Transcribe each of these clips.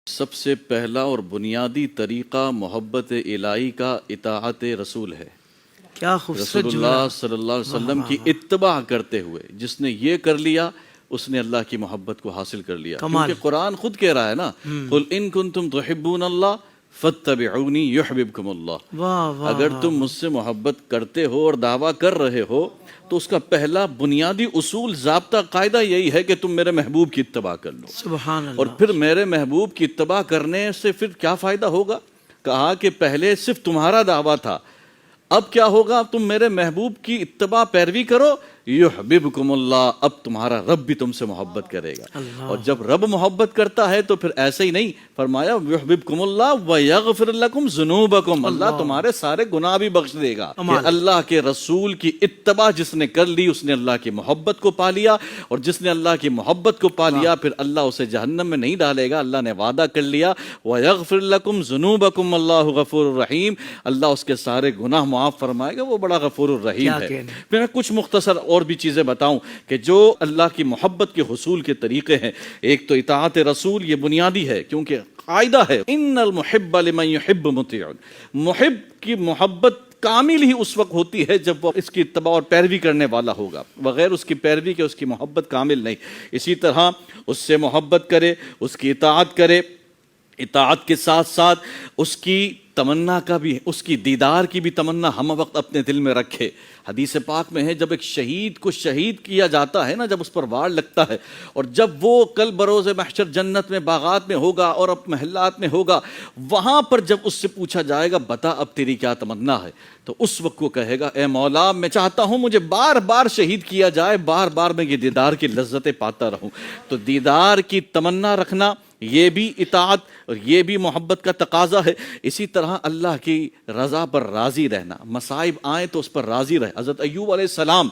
سب سے پہلا اور بنیادی طریقہ محبت الہی کا اطاعت رسول ہے۔ کیا خوبصورت رسول اللہ صلی اللہ علیہ وسلم کی اتباع کرتے ہوئے جس نے یہ کر لیا اس نے اللہ کی محبت کو حاصل کر لیا، کیونکہ قرآن خود کہہ رہا ہے نا، قل ان کنتم تحبون اللہ فاتبعونی یحببکم اللہ۔ اگر تم مجھ سے محبت کرتے ہو اور دعویٰ کر رہے ہو تو اس کا پہلا بنیادی اصول ضابطہ قاعدہ یہی ہے کہ تم میرے محبوب کی اتباع کر لو۔ سبحان اللہ۔ اور پھر میرے محبوب کی اتباع کرنے سے پھر کیا فائدہ ہوگا؟ کہا کہ پہلے صرف تمہارا دعویٰ تھا، اب کیا ہوگا؟ تم میرے محبوب کی اتباع پیروی کرو، یحببکم اللہ، اب تمہارا رب بھی تم سے محبت کرے گا۔ اور جب رب محبت کرتا ہے تو پھر ایسے ہی نہیں، فرمایا یحببکم اللہ ویغفر لکم ذنوبکم، اللہ تمہارے سارے گناہ بھی بخش دے گا۔ کہ اللہ کے رسول کی اتباع جس نے کر لی اس نے اللہ کی محبت کو پا لیا، اور جس نے اللہ کی محبت کو پا لیا پھر اللہ اسے جہنم میں نہیں ڈالے گا، اللہ نے وعدہ کر لیا ویغفر لکم ذنوبکم اللہ غفور الرحیم، اللہ اس کے سارے گناہ معاف فرمائے گا، وہ بڑا غفور الرحیم ہے۔ پھر میں کچھ مختصر اور بھی چیزیں بتاؤں کہ جو اللہ کی محبت کے حصول کے طریقے ہیں۔ ایک تو اطاعت رسول، یہ بنیادی ہے کیونکہ قاعدہ ہے ان المحب لمن يحب مطیع، محب کی محبت کامل ہی اس وقت ہوتی ہے جب وہ اس کی اتباع اور پیروی کرنے والا ہوگا، بغیر اس کی پیروی کے اس کی محبت کامل نہیں۔ اسی طرح اس سے محبت کرے، اس کی اطاعت کرے، اطاعت کے ساتھ ساتھ اس کی تمنا کا بھی، اس کی دیدار کی بھی تمنا ہم وقت اپنے دل میں رکھے۔ حدیث پاک میں ہے جب ایک شہید کو شہید کیا جاتا ہے نا، جب اس پر وار لگتا ہے اور جب وہ کل بروز محشر جنت میں باغات میں ہوگا اور اب محلات میں ہوگا، وہاں پر جب اس سے پوچھا جائے گا بتا اب تیری کیا تمنا ہے، تو اس وقت وہ کہے گا اے مولا میں چاہتا ہوں مجھے بار بار شہید کیا جائے، بار بار میں یہ دیدار کی لذتیں پاتا رہوں۔ تو دیدار کی تمنا رکھنا یہ بھی اطاعت اور یہ بھی محبت کا تقاضا ہے۔ اسی طرح اللہ کی رضا پر راضی رہنا، مصائب آئیں تو اس پر راضی رہے۔ حضرت ایوب علیہ السلام،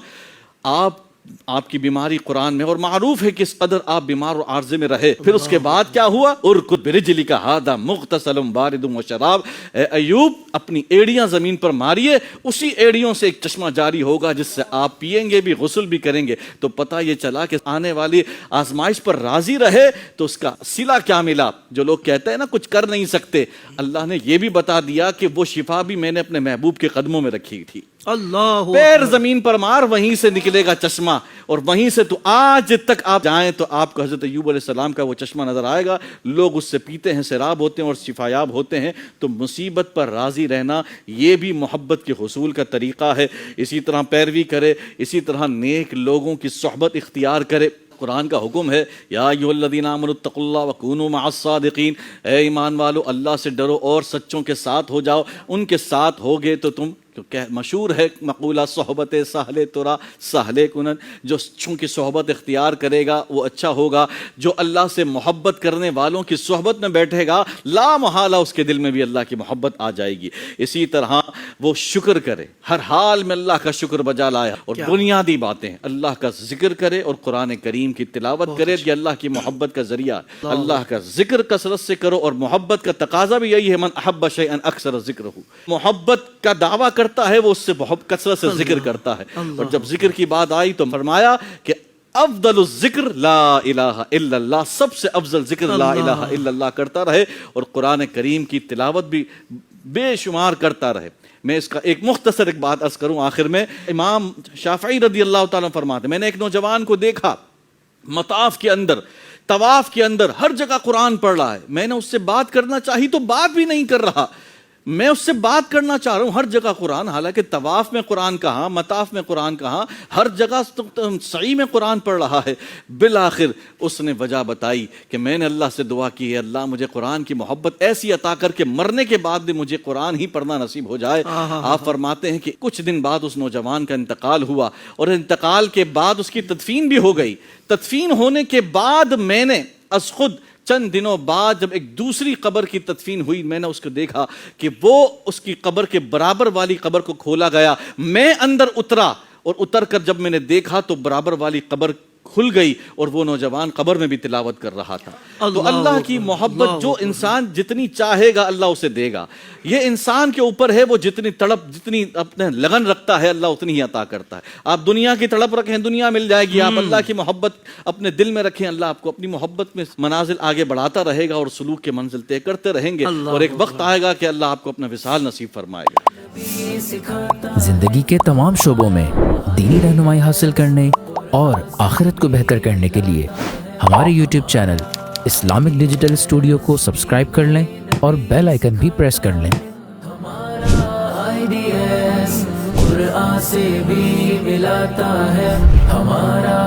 آپ کی بیماری قرآن میں اور معروف ہے کس قدر آپ بیمار اور عارضے میں رہے، پھر اس کے بعد کیا ہوا؟ ارکض برجلک ھذا مغتسل بارد وشراب، اے ایوب اپنی ایڑیاں زمین پر ماریے، اسی ایڑیوں سے ایک چشمہ جاری ہوگا جس سے آپ پیئیں گے بھی غسل بھی کریں گے۔ تو پتہ یہ چلا کہ آنے والی آزمائش پر راضی رہے تو اس کا صلہ کیا ملا۔ جو لوگ کہتے ہیں نا کچھ کر نہیں سکتے، اللہ نے یہ بھی بتا دیا کہ وہ شفا بھی میں نے اپنے محبوب کے قدموں میں رکھی تھی۔ اللہ پیر زمین پر مار، وہیں سے نکلے گا چشمہ، اور وہیں سے تو آج تک آپ جائیں تو آپ کو حضرت ایوب علیہ السلام کا وہ چشمہ نظر آئے گا، لوگ اس سے پیتے ہیں، سیراب ہوتے ہیں اور شفایاب ہوتے ہیں۔ تو مصیبت پر راضی رہنا یہ بھی محبت کے حصول کا طریقہ ہے۔ اسی طرح پیروی کرے، اسی طرح نیک لوگوں کی صحبت اختیار کرے۔ قرآن کا حکم ہے یا ایھا الذین آمنوا اتقوا اللہ وکونوا مع الصادقین، اے ایمان والو اللہ سے ڈرو اور سچوں کے ساتھ ہو جاؤ، ان کے ساتھ ہوگے تو تم، کیونکہ مشہور ہے مقولہ صحبت سہل ترا سہل کنن، جو سچوں کی صحبت اختیار کرے گا وہ اچھا ہوگا، جو اللہ سے محبت کرنے والوں کی صحبت میں بیٹھے گا لا محالہ اس کے دل میں بھی اللہ کی محبت آ جائے گی۔ اسی طرح وہ شکر کرے، ہر حال میں اللہ کا شکر بجا لایا، اور بنیادی باتیں اللہ کا ذکر کرے اور قرآن کریم کی تلاوت کرے، یہ اللہ کی محبت کا ذریعہ۔ اللہ کا ذکر کثرت سے کرو، اور محبت کا تقاضا بھی یہی ہے من احب شیئا اکثر ذکرہ، محبت کا دعویٰ کرتا ہے وہ اس سے بہت کثرت سے ذکر کرتا ہے۔ اور جب ذکر کی بات آئی تو فرمایا کہ افضل الذکر لا الہ الا اللہ، سب سے افضل ذکر لا الہ الا اللہ کرتا رہے، اور قرآن کریم کی تلاوت بھی بے شمار کرتا رہے۔ میں اس کا ایک مختصر ایک بات عرض کروں آخر میں۔ امام شافعی رضی اللہ تعالیٰ فرماتے ہیں میں نے ایک نوجوان کو دیکھا مطاف کے اندر، طواف کے اندر ہر جگہ قرآن پڑھ رہا ہے، میں نے اس سے بات کرنا چاہی تو بات بھی نہیں کر رہا، میں اس سے بات کرنا چاہ رہا ہوں، ہر جگہ قرآن، حالانکہ طواف میں قرآن کہاں، مطاف میں قرآن کہاں، ہر جگہ سعی میں قرآن پڑھ رہا ہے۔ بالآخر اس نے وجہ بتائی کہ میں نے اللہ سے دعا کی ہے اللہ مجھے قرآن کی محبت ایسی عطا کر کے مرنے کے بعد بھی مجھے قرآن ہی پڑھنا نصیب ہو جائے۔ آپ فرماتے ہیں کہ کچھ دن بعد اس نوجوان کا انتقال ہوا، اور انتقال کے بعد اس کی تدفین بھی ہو گئی۔ تدفین ہونے کے بعد میں نے از خود چند دنوں بعد جب ایک دوسری قبر کی تدفین ہوئی، میں نے اس کو دیکھا کہ وہ اس کی قبر کے برابر والی قبر کو کھولا گیا، میں اندر اترا، اور اتر کر جب میں نے دیکھا تو برابر والی قبر کھل گئی اور وہ نوجوان قبر میں بھی تلاوت کر رہا تھا. تو اللہ کی محبت جو انسان جتنی چاہے گا اللہ اسے دے گا. یہ انسان کے اوپر ہے، وہ جتنی تڑپ، جتنی اپنے لگن رکھتا ہے اللہ اتنی ہی عطا کرتا ہے. آپ دنیا کی تڑپ رکھیں دنیا مل جائے گی، آپ اللہ کی محبت اپنے دل میں رکھیں اللہ آپ کو اپنی محبت میں منازل آگے بڑھاتا رہے گا اور سلوک کے منزل طے کرتے رہیں گے، اور ایک وقت آئے گا کہ اللہ آپ کو اپنا وصال نصیب فرمائے گا. زندگی کے تمام شعبوں میں دینی رہنمائی حاصل کرنے اور آخرت کو بہتر کرنے کے لیے ہمارے YouTube channel Islamic digital studio کو سبسکرائب کر لیں اور بیل آئیکن بھی پریس کر لیں. قرآن سے بھی ملاتا ہے ہمارا